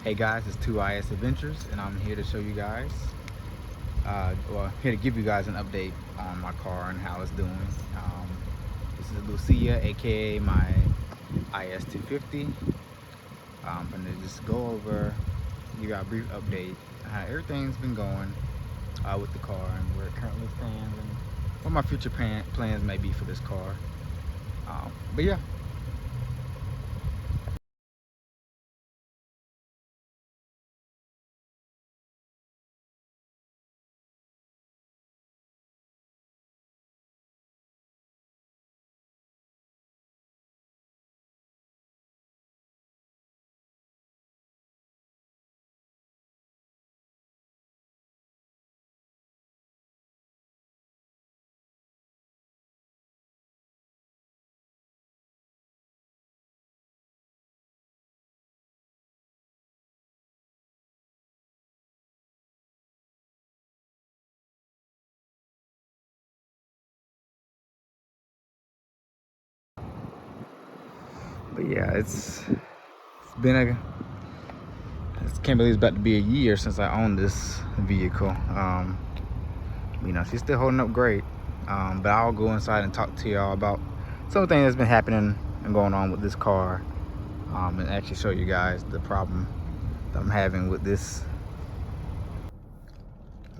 Hey guys, it's 2IS Adventures, and I'm here to show you guys, here to give you guys an update on my car and how it's doing. This is Lucia, aka my IS250. I'm gonna just go over, give you a brief update on how everything's been going with the car and where it currently stands and what my future plans may be for this car. But yeah. But yeah, it's been I can't believe it's about to be a year since I owned this vehicle. You know, she's still holding up great. But I'll go inside and talk to y'all about something that's been happening and going on with this car, and actually show you guys the problem that I'm having with this.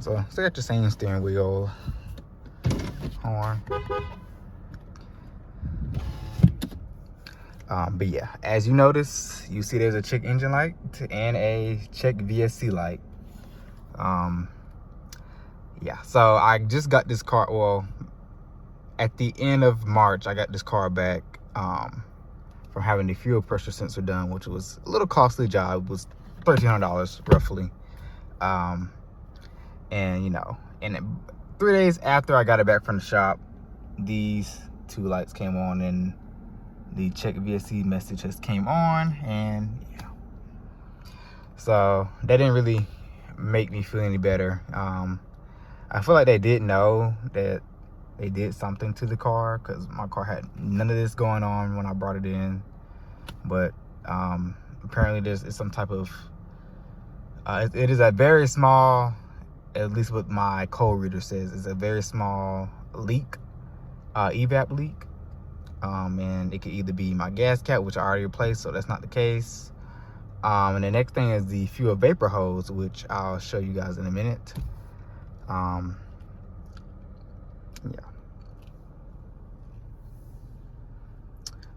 So still got the same steering wheel, horn. But yeah, as you notice, you see there's a check engine light and a check VSC light. Yeah, so I just got this car, well, at the end of March I got this car back from having the fuel pressure sensor done, which was a little costly job. It was $1,300 roughly. And you know, and 3 days after I got it back from the shop, these two lights came on and the check VSC message just came on, and yeah, so that didn't really make me feel any better. I feel like they did know that they did something to the car, because my car had none of this going on when I brought it in. But apparently there's some type of it is a very small, at least what my code reader says, is a very small leak, evap leak. And it could either be my gas cap, which I already replaced, so that's not the case. And the next thing is the fuel vapor hose, which I'll show you guys in a minute. Yeah.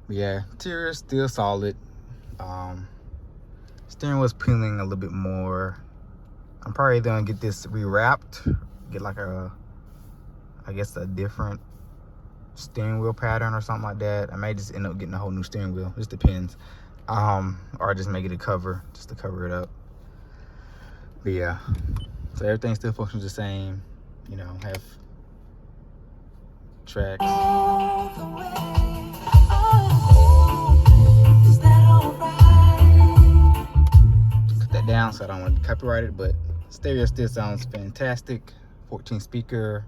But yeah, interior is still solid. Steering wheel's peeling a little bit more. I'm probably gonna get this rewrapped, get like I guess a different steering wheel pattern or something like that. I may just end up getting a whole new steering wheel, just depends. Or just make it a cover, just to cover it up. But yeah, so everything still functions the same. You know, have tracks. Cut that down so I don't want to copyright it, but stereo still sounds fantastic. 14 speaker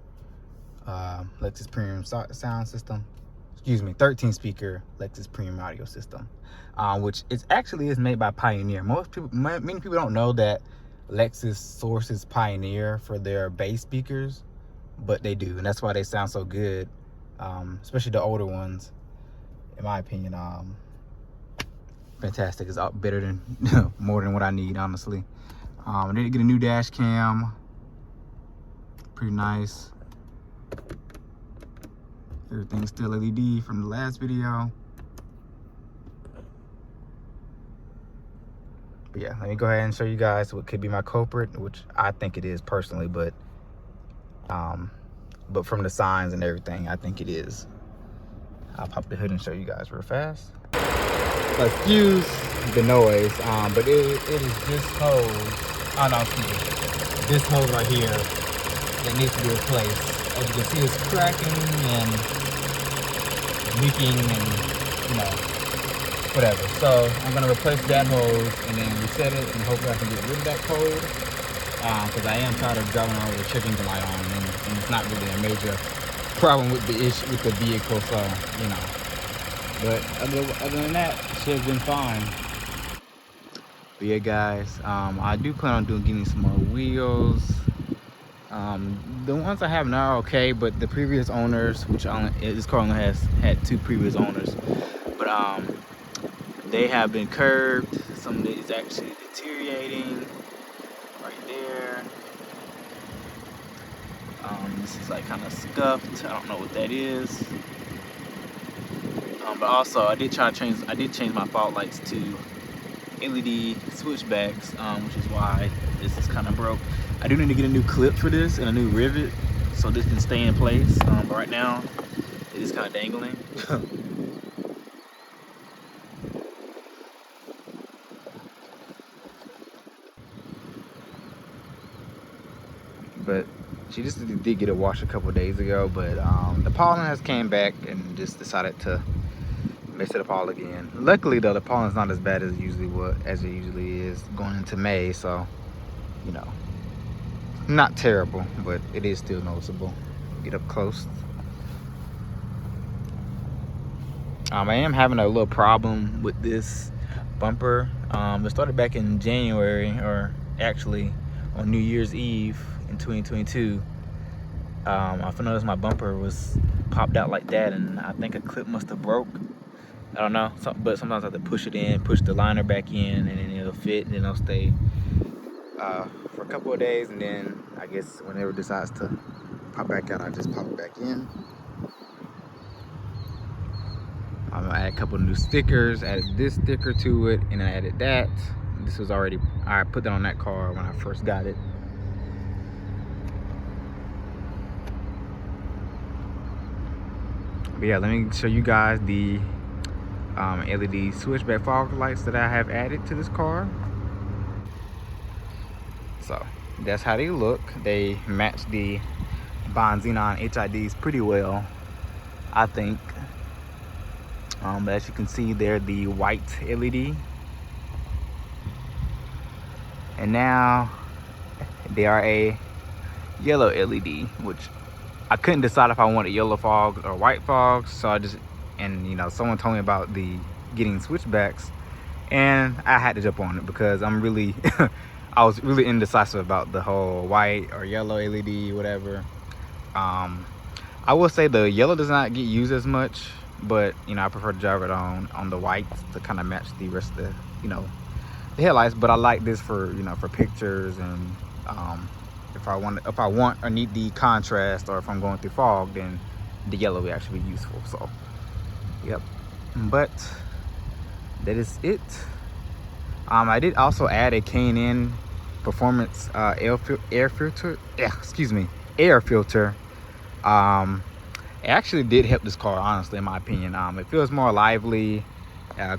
Lexus Premium sound system. Excuse me, 13 speaker Lexus Premium audio system, which is made by Pioneer. Many people don't know that Lexus sources Pioneer for their bass speakers, but they do, and that's why they sound so good, especially the older ones. In my opinion, fantastic. It's better than more than what I need, honestly. I did get a new dash cam, pretty nice. Everything's still LED from the last video. But yeah, let me go ahead and show you guys what could be my culprit, which I think it is personally, but from the signs and everything, I think it is. I'll pop the hood and show you guys real fast. So excuse the noise, but it is this hose. Oh no, excuse me. This hose right here that needs to be replaced. As you can see, it's cracking and leaking and, you know, whatever. So I'm gonna replace that hose and then reset it, and hopefully I can get rid of that code, because I am tired of driving around with the check engine light on, and it's not really a major problem with the vehicle, so you know. But other than that, shit's been fine. But yeah, guys, I do plan on getting some more wheels. The ones I have now are okay, but the previous owners, this car only had 2 previous owners, but they have been curved. Some of it is actually deteriorating right there. This is like kind of scuffed. I don't know what that is. But also I did change my fog lights to LED switchbacks, which is why this is kind of broke. I do need to get a new clip for this and a new rivet so this can stay in place. But right now it is kind of dangling. But she just did get it washed a couple days ago, but the pollen has came back and just decided to mess it up all again. Luckily though, the pollen's not as bad as it usually is going into May, so you know, not terrible, but it is still noticeable. Get up close. I am having a little problem with this bumper. It started back in January, or actually on New Year's Eve in 2022. I noticed my bumper was popped out like that, and I think a clip must have broke. I don't know, but sometimes I have to push it in, push the liner back in, and then it'll fit, and then it'll stay for a couple of days, and then I guess whenever it decides to pop back out, I just pop it back in. I'm gonna add a couple of new stickers, added this sticker to it, and I added that. This was already, I put that on that car when I first got it. But yeah, let me show you guys the LED switchback fog lights that I have added to this car. So that's how they look. They match the Bond Xenon HIDs pretty well, I think. But as you can see, they're the white LED. And now they are a yellow LED, which I couldn't decide if I wanted yellow fog or white fog. So I just, and you know, someone told me about getting switchbacks, and I had to jump on it because I'm really, I was really indecisive about the whole white or yellow LED, whatever. I will say the yellow does not get used as much, but you know, I prefer to drive it on the whites to kind of match the rest of the, you know, the headlights. But I like this for, you know, for pictures, and if I want or need the contrast, or if I'm going through fog, then the yellow will actually be useful. So yep, but that is it. I did also add a K&N performance air filter. It actually did help this car, honestly, in my opinion. It feels more lively,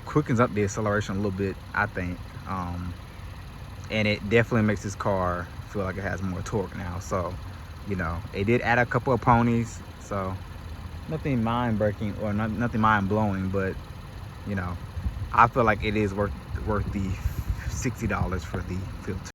quickens up the acceleration a little bit, I think, and it definitely makes this car feel like it has more torque now. So, you know, it did add a couple of ponies, so nothing mind-breaking or nothing mind-blowing, but you know, I feel like it is worth the $60 for the filter.